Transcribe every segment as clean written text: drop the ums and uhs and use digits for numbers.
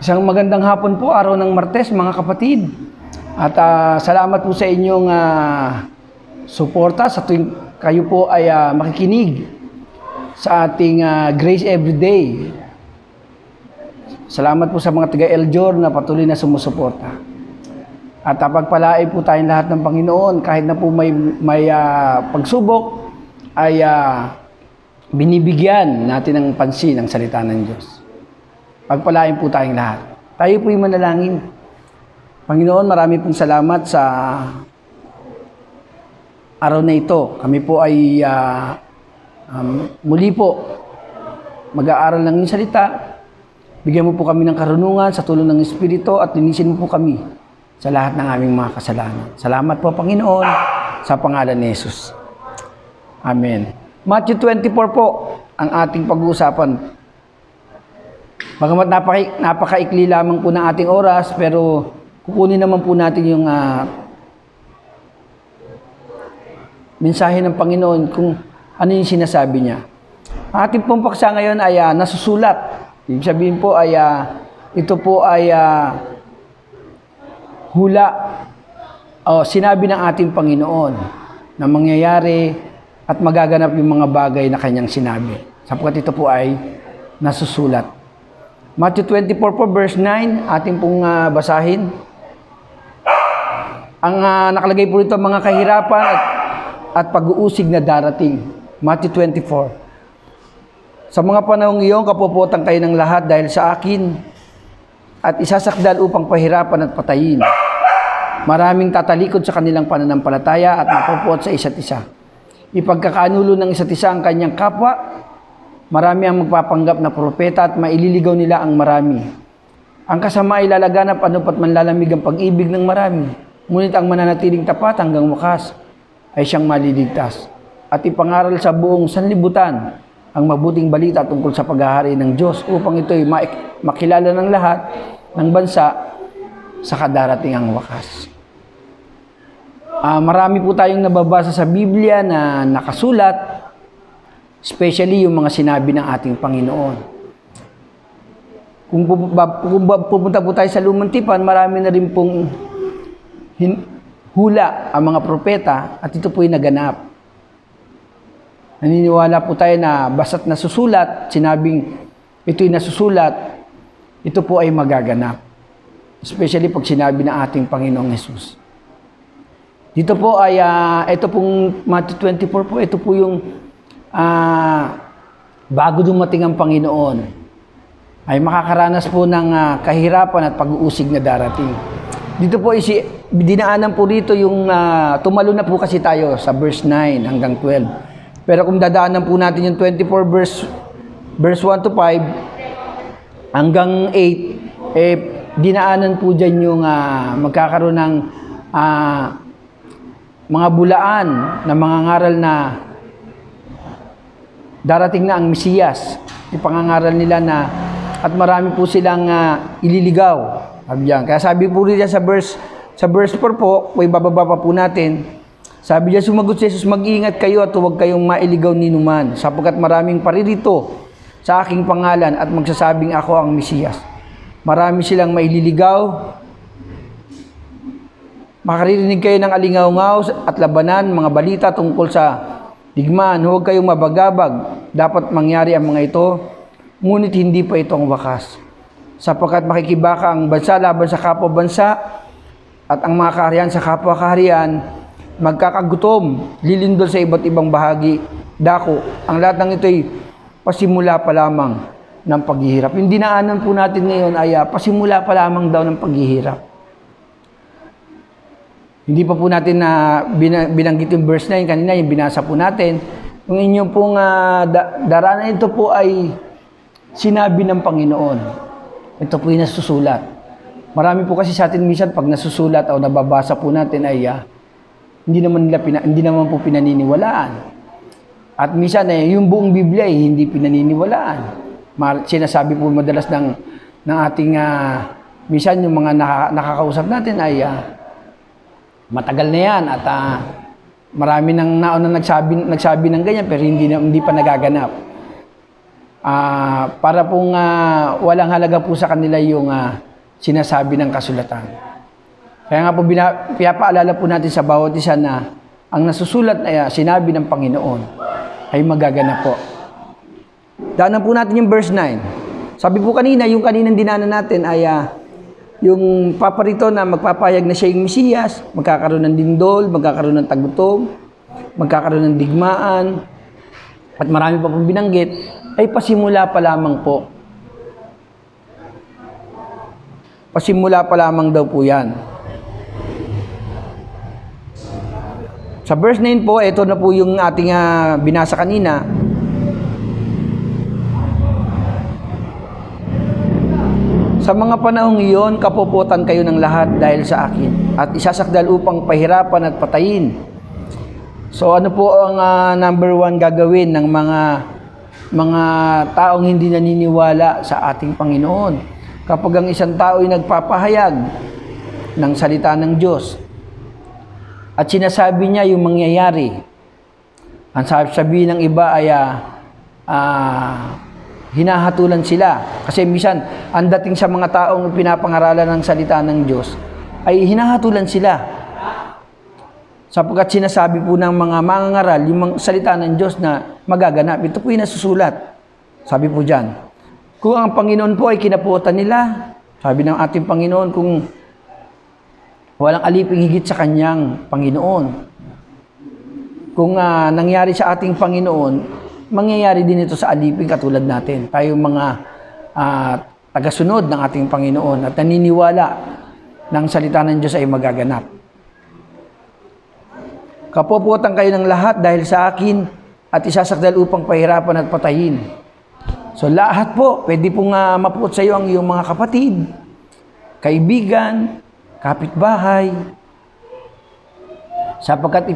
Isang magandang hapon po, araw ng Martes, mga kapatid. At salamat po sa inyong suporta sa tuwing kayo po ay makikinig sa ating Grace Everyday. Salamat po sa mga taga Eljor na patuloy na sumusuporta. At pagpalain po tayong lahat ng Panginoon, kahit na po may pagsubok, ay binibigyan natin ng pansin ang salita ng Diyos. Pagpalain po tayong lahat. Tayo po'y manalangin. Panginoon, marami pong salamat sa araw na ito. Kami po ay muli po mag-aaral ng iyong salita. Bigyan mo po kami ng karunungan sa tulong ng Espiritu at linisin mo po kami sa lahat ng aming mga kasalanan. Salamat po, Panginoon, sa pangalan ni Jesus. Amen. Matthew 24 po ang ating pag-uusapan. Bagamat napakaikli lamang po ng ating oras, pero kukunin naman po natin yung mensahe ng Panginoon kung ano yung sinasabi niya. Ang ating pong paksa ngayon ay nasusulat. Ibig sabihin po ay ito po ay hula o sinabi ng ating Panginoon na mangyayari at magaganap yung mga bagay na kanyang sinabi. Sapagkat ito po ay nasusulat. Matthew 24 po, verse 9, ating pong basahin. Ang nakalagay po rito, mga kahirapan at pag-uusig na darating. Matthew 24. Sa mga panahong iyon, kapuputan kayo ng lahat dahil sa akin at isasakdal upang pahirapan at patayin. Maraming tatalikod sa kanilang pananampalataya at mapupuot sa isa't isa. Ipagkakanulo ng isa't isa ang kanyang kapwa. Marami ang magpapanggap na propeta at maililigaw nila ang marami. Ang kasama ay lalaganap anupat man lalamig ang pag-ibig ng marami. Ngunit ang mananatiling tapat hanggang wakas ay siyang maliligtas. At ipangaral sa buong sanlibutan ang mabuting balita tungkol sa paghahari ng Diyos upang ito'y makilala ng lahat ng bansa sa kadarating ang wakas. Marami po tayong nababasa sa Biblia na nakasulat, especially yung mga sinabi ng ating Panginoon. Kung pupunta po tayo sa Lumang Tipan, marami na rin pong hula ang mga propeta at ito po'y naganap. Naniniwala po tayo na basta't nasusulat, sinabing ito'y nasusulat, ito po ay magaganap. Especially pag sinabi ng ating Panginoong Jesus. Dito po ay, ito pong Matthew 24 po, ito po yung bago dumating ang Panginoon, ay makakaranas po ng kahirapan at pag-uusig na darating. Dito po, dinaanan po rito yung, tumalo na po kasi tayo sa verse 9 hanggang 12. Pero kung dadaanan po natin yung 24 verse 1 to 5 hanggang 8, dinaanan po dyan yung magkakaroon ng mga bulaan na mga ngaral na darating na ang Mesiyas. Ipangangaral nila na at marami po silang ililigaw. Kaya sabi po rin sa verse 4 po, may bababa pa po natin. Sabi niya, sumagot si Jesus, mag-iingat kayo at huwag kayong mailigaw ni numan, sapagkat maraming paririto sa aking pangalan at magsasabing ako ang Mesiyas. Marami silang maililigaw. Makaririnig kayo ng alingaw-ngaw at labanan, mga balita tungkol sa digmaan. Huwag kayong mabagabag. Dapat mangyari ang mga ito, ngunit hindi pa ito ang wakas. Sapagkat makikibaka ang bansa laban sa kapwa bansa at ang mga kaharian sa kapwa kaharian, magkakagutom, lilindol sa iba't ibang bahagi, dako. Ang lahat ng ito'y pasimula pa lamang ng paghihirap. Yung dinaanan po natin ngayon ay pasimula pa lamang daw ng paghihirap. Hindi pa po natin na binanggit yung verse 9 kanina, yung binasa po natin. Yung inyong pong daraanan, ito po ay sinabi ng Panginoon. Ito po yung nasusulat. Marami po kasi sa atin minsan pag nasusulat o nababasa po natin ay hindi naman po pinaniniwalaan. At minsan yung buong Biblia ay hindi pinaniniwalaan. Sinasabi po madalas ng ating minsan yung mga nakakausap natin ay matagal na yan at marami nang nauna nagsabi ng ganyan pero hindi pa nagaganap. para pong walang halaga po sa kanila yung sinasabi ng kasulatan. Kaya nga po pinapaalala po natin sa bawat isa na ang nasusulat na sinabi ng Panginoon ay magaganap po. Daanan po natin yung verse 9. Sabi po kanina, yung kaninang dinanan natin ay yung paparito na magpapayag na siya yung Mesiyas, magkakaroon ng lindol, magkakaroon ng tagutom, magkakaroon ng digmaan, at marami pa pong binanggit, ay pasimula pa lamang po. Pasimula pa lamang daw po yan. Sa verse 9 po, ito na po yung ating binasa kanina. Sa mga panahong iyon, kapuputan kayo ng lahat dahil sa akin, at isasakdal upang pahirapan at patayin. So ano po ang number 1 gagawin ng mga taong hindi naniniwala sa ating Panginoon? Kapag ang isang tao ay nagpapahayag ng salita ng Diyos at sinasabi niya yung mangyayari, ang sabi ng iba ay hinahatulan sila. Kasi minsan, ang dating sa mga taong pinapangaralan ng salita ng Diyos ay hinahatulan sila. Sapagkat sinasabi po ng mga mangangaral yung salita ng Diyos na magaganap. Ito po yung nasusulat. Sabi po dyan, kung ang Panginoon po ay kinaputan nila, sabi ng ating Panginoon, kung walang aliping higit sa kanyang Panginoon. Kung nangyari sa ating Panginoon, mangyayari din ito sa aliping katulad natin. Tayo mga tagasunod ng ating Panginoon at naniniwala ng salita ng Diyos ay magaganap. Kapuputan kayo ng lahat dahil sa akin at isasakdal upang pahirapan at patayin. So lahat po, pwede pong mapuot sa iyo ang iyong mga kapatid, kaibigan, kapitbahay, sapagkat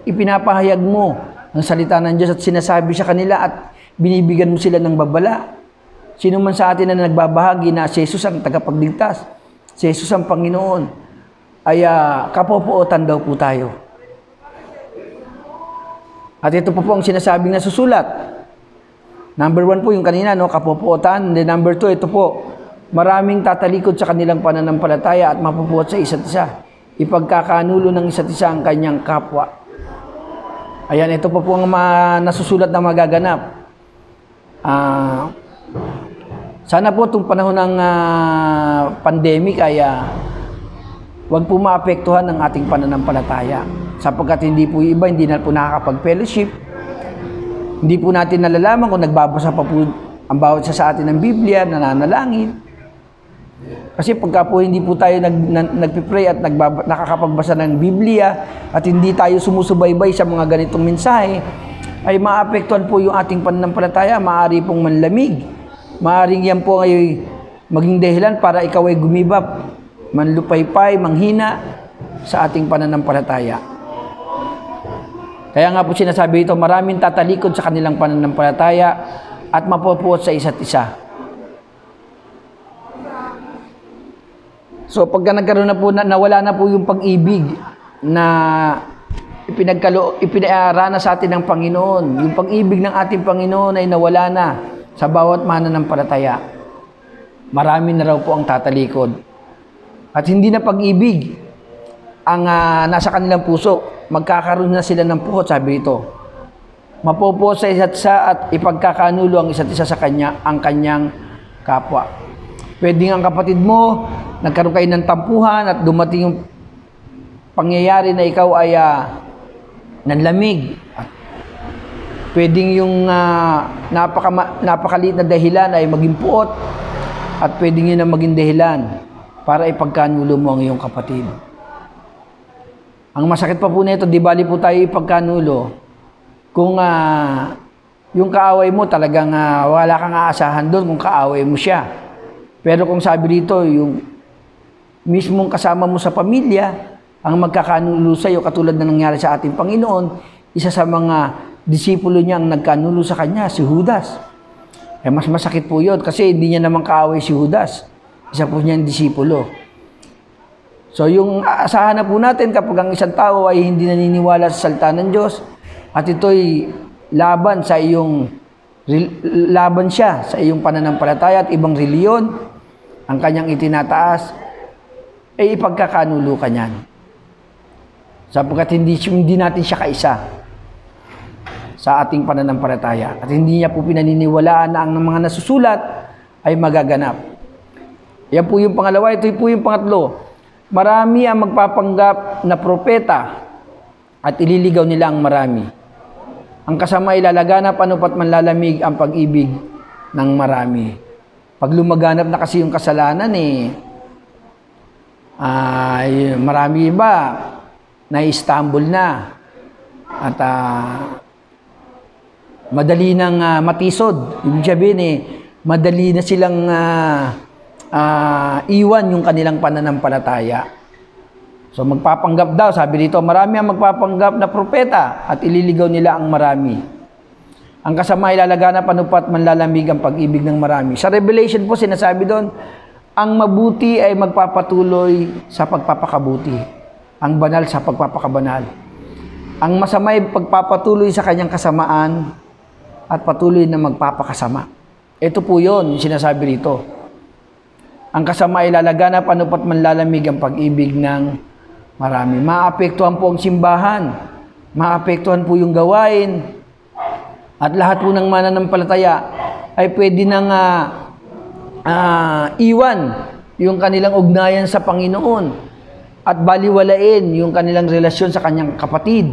ipinapahayag mo ang salita ng Diyos at sinasabi sa kanila at binibigyan mo sila ng babala. Sino man sa atin na nagbabahagi na si Jesus ang tagapagligtas, si Jesus ang Panginoon, ay kapupuotan daw po tayo. At ito po ang sinasabing nasusulat. Number 1 po yung kanina, kapupuotan. Then number 2, ito po, maraming tatalikod sa kanilang pananampalataya at mapupuot sa isa't isa. Ipagkakanulo ng isa't isa ang kanyang kapwa. Ayan, ito po ang nasusulat na magaganap. Sana po itong panahon ng pandemic ay huwag po maapektuhan ng ating pananampalataya. Sapagkat hindi po iba, hindi na po nakakapag-fellowship. Hindi po natin nalalaman kung nagbabasa pa po ang bawat isa sa atin ng Biblia, nananalangin. Kasi pagka po hindi po tayo nagpipray at nakakapagbasa ng Biblia at hindi tayo sumusubaybay sa mga ganitong mensahe, ay maapektuhan po yung ating pananampalataya, maaari pong manlamig. Maaring yan po ay maging dahilan para ikaw ay gumibap, manlupaypay, manghina sa ating pananampalataya. Kaya nga po sinasabi ito, maraming tatalikod sa kanilang pananampalataya at mapupuot sa isa't isa. So pagka nagkaroon na po, nawala na po yung pag-ibig na ipinarana sa atin ng Panginoon. Yung pag-ibig ng ating Panginoon ay nawala na sa bawat mananampalataya. Marami na raw po ang tatalikod. At hindi na pag-ibig ang nasa kanilang puso. Magkakaroon na sila ng puhot, sabi ito. Mapupuot sa isa't isa at ipagkakanulo ang isa't isa sa kanya, ang kanyang kapwa. Pwedeng ang kapatid mo, nagkaroon kayo ng tampuhan at dumating yung pangyayari na ikaw ay nanlamig. At pwedeng yung napakaliit na dahilan ay maging puot at pwedeng yun ang maging dahilan para ipagkanulo mo ang iyong kapatid. Ang masakit pa po nito, di bali po tayo ipagkanulo kung yung kaaway mo talagang wala kang aasahan doon kung kaaway mo siya. Pero kung sabi dito, yung mismong kasama mo sa pamilya, ang magkakanulo sa iyo, katulad na nangyari sa ating Panginoon, isa sa mga disipulo niya ang nagkanulo sa kanya, si Judas. Mas masakit po yun kasi hindi niya naman kaaway si Judas. Isa po niyang disipulo. So yung asahan na po natin kapag ang isang tao ay hindi naniniwala sa salita ng Diyos at ito'y laban sa iyong laban siya sa iyong pananampalataya at ibang reliyon, ang kanyang itinataas, ay ipagkakanulo ka niyan. Sapagkat hindi natin siya kaisa sa ating pananampalataya. At hindi niya po pinaniniwalaan na ang mga nasusulat ay magaganap. Yan po yung pangalawa. Ito po yung pangatlo. Marami ang magpapanggap na propeta at ililigaw nila ang marami. Ang kasama ay lalaganap anupat man lalamig ang pag-ibig ng marami. Pag lumaganap na kasi yung kasalanan marami iba na Istanbul na at madali nang matisod. Ibig sabihin madali na silang iwan yung kanilang pananampalataya. So magpapanggap daw, sabi dito, marami ang magpapanggap na propeta at ililigaw nila ang marami. Ang kasama ay lalaganap anupat man lalamig ang pag-ibig ng marami. Sa Revelation po sinasabi doon, ang mabuti ay magpapatuloy sa pagpapakabuti. Ang banal sa pagpapakabanal. Ang masama ay pagpapatuloy sa kanyang kasamaan at patuloy na magpapakasama. Ito po yun, yung sinasabi rito. Ang kasama ay lalaganap anupat man lalamig ang pag-ibig ng marami. Maapektuhan po ang simbahan. Maapektuhan po yung gawain. At lahat po ng mananampalataya ay pwede nang iwan yung kanilang ugnayan sa Panginoon at baliwalain yung kanilang relasyon sa kanyang kapatid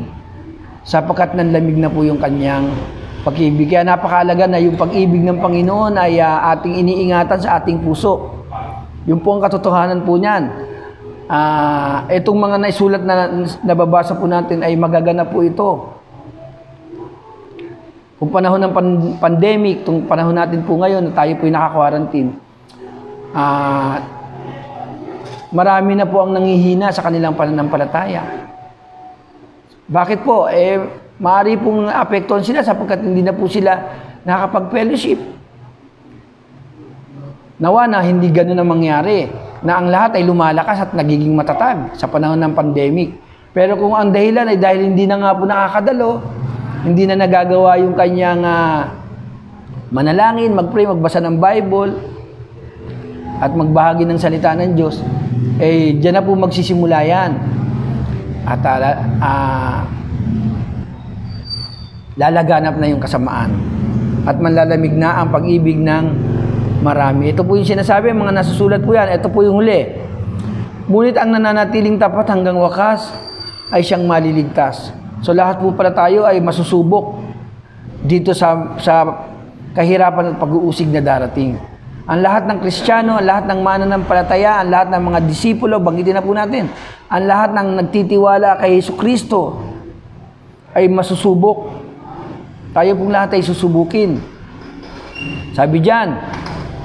sapagkat nanlamig na po yung kanyang pag-ibig. Kaya napakahalaga na yung pag-ibig ng Panginoon ay ating iniingatan sa ating puso. Yung po ang katotohanan po niyan. Itong mga naisulat na nababasa po natin ay magaganap po ito. Kung panahon ng pandemic, itong panahon natin po ngayon na tayo po ay naka-quarantine, marami na po ang nanghihina sa kanilang pananampalataya. Bakit po? Maaari pong apektuhan sila sapagkat hindi na po sila nakakapag-fellowship. Nawa na hindi ganun ang mangyari, na ang lahat ay lumalakas at nagiging matatag sa panahon ng pandemic. Pero kung ang dahilan ay dahil hindi na nga po nakakadalo, hindi na nagagawa yung kanyang manalangin, mag-pray, magbasa ng Bible, at magbahagi ng salita ng Diyos, diyan na po magsisimula yan. At lalaganap na yung kasamaan. At manlalamig na ang pag-ibig ng marami. Ito po yung sinasabi, mga nasusulat po yan. Ito po yung huli. Ngunit ang nananatiling tapat hanggang wakas ay siyang maliligtas. So lahat po pala tayo ay masusubok dito sa kahirapan at pag-uusig na darating. Ang lahat ng Kristiyano, ang lahat ng mananampalataya, ang lahat ng mga disipulo, banggitin na po natin, ang lahat ng nagtitiwala kay Jesucristo ay masusubok. Tayo pong lahat ay susubukin. Sabi diyan,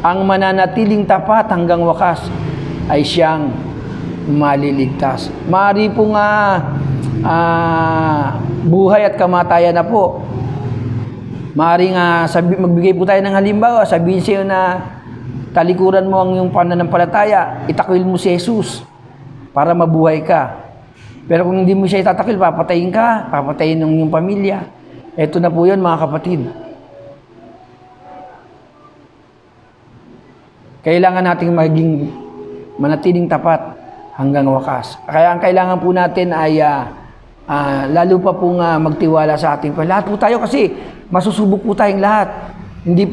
ang mananatiling tapat hanggang wakas ay siyang maliligtas. Maaari pong buhay at kamatayan na po. Maaring magbigay po tayo ng halimbawa, sabihin sa iyo na talikuran mo ang iyong pananampalataya, itakwil mo si Jesus para mabuhay ka. Pero kung hindi mo siya itatakwil, papatayin ka, papatayin ng iyong pamilya. Ito na po yun, mga kapatid. Kailangan nating maging manatiling tapat hanggang wakas. Kaya ang kailangan po natin ay lalo pa pong magtiwala sa ating Panginoon. Lahat po tayo kasi masusubok po tayong lahat. Hindi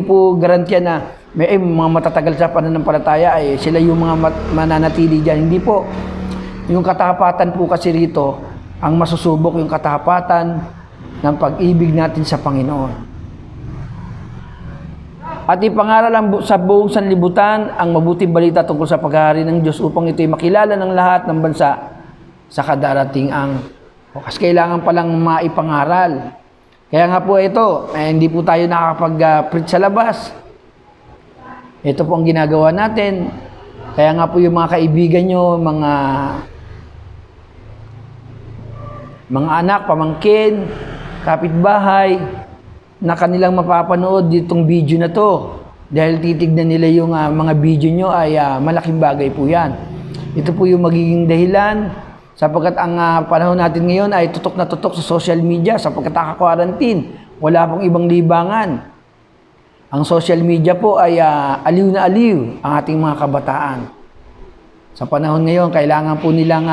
po garantiya na may mga matatagal sa pananampalataya ay sila yung mga mananatili diyan. Hindi po. Yung katapatan po kasi rito, ang masusubok yung katapatan ng pag-ibig natin sa Panginoon. At ipangaral sa buong sanlibutan ang mabuting balita tungkol sa paghahari ng Diyos upang ito'y makilala ng lahat ng bansa sa kadarating ang wakas. Kailangan palang maipangaral. Kaya nga po ito, hindi po tayo nakakapag-preach sa labas. Ito po ang ginagawa natin. Kaya nga po yung mga kaibigan nyo, mga anak, pamangkin, kapitbahay, na kanilang mapapanood ditong video na to. Dahil titignan nila yung mga video nyo ay malaking bagay po yan. Ito po yung magiging dahilan sapagkat ang panahon natin ngayon ay tutok na tutok sa social media sapagkat naka-quarantine. Wala pong ibang libangan. Ang social media po ay aliw na aliw ang ating mga kabataan. Sa panahon ngayon, kailangan po nilang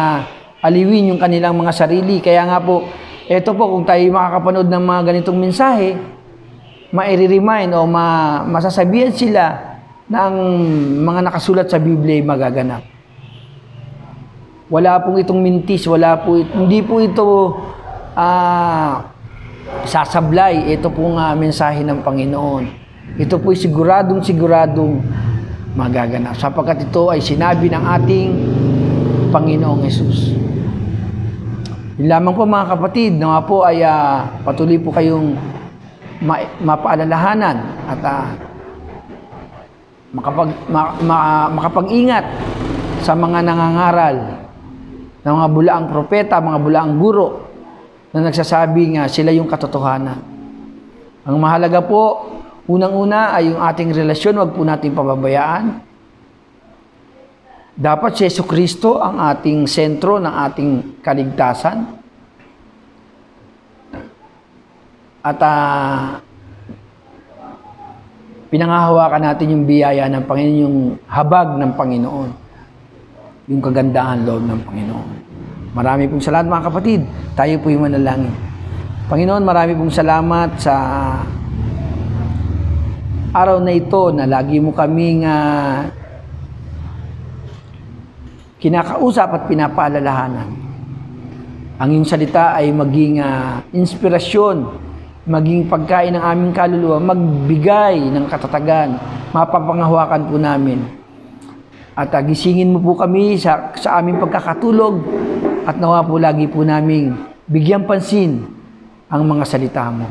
aliwin yung kanilang mga sarili. Kaya nga po, eto po, kung tayo makakapanood ng mga ganitong mensahe, maire-remind o masasabihan sila na ang mga nakasulat sa Biblia ay magaganap. Wala pong itong mintis, hindi po ito sasablay. Ito pong mensahe ng Panginoon. Ito po'y siguradong magaganap. Sapagkat ito ay sinabi ng ating Panginoong Hesus. Yun lamang po mga kapatid, na po ay patuloy po kayong mapaalalahanan at makapag-ingat sa mga nangangaral ng mga bulaang propeta, mga bulaang guro na nagsasabing sila yung katotohanan. Ang mahalaga po, unang-una ay yung ating relasyon, wag po natin pababayaan. Dapat si Jesucristo ang ating sentro ng ating kaligtasan. At pinangahawakan natin yung biyaya ng Panginoon, yung habag ng Panginoon, yung kagandahan loob ng Panginoon. Marami pong salamat mga kapatid. Tayo po yung manalangin. Panginoon, marami pong salamat sa araw na ito na lagi mo kaming kinakausap at pinapaalalahanan. Ang iyong salita ay maging inspirasyon, maging pagkain ng aming kaluluwa, magbigay ng katatagan, mapapangahawakan po namin. At gisingin mo po kami sa aming pagkakatulog at nawa po lagi po namin bigyan pansin ang mga salita mo.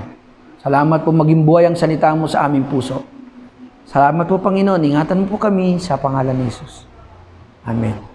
Salamat po maging buhay ang salita mo sa aming puso. Salamat po Panginoon, ingatan mo po kami sa pangalan ni Jesus. Amen.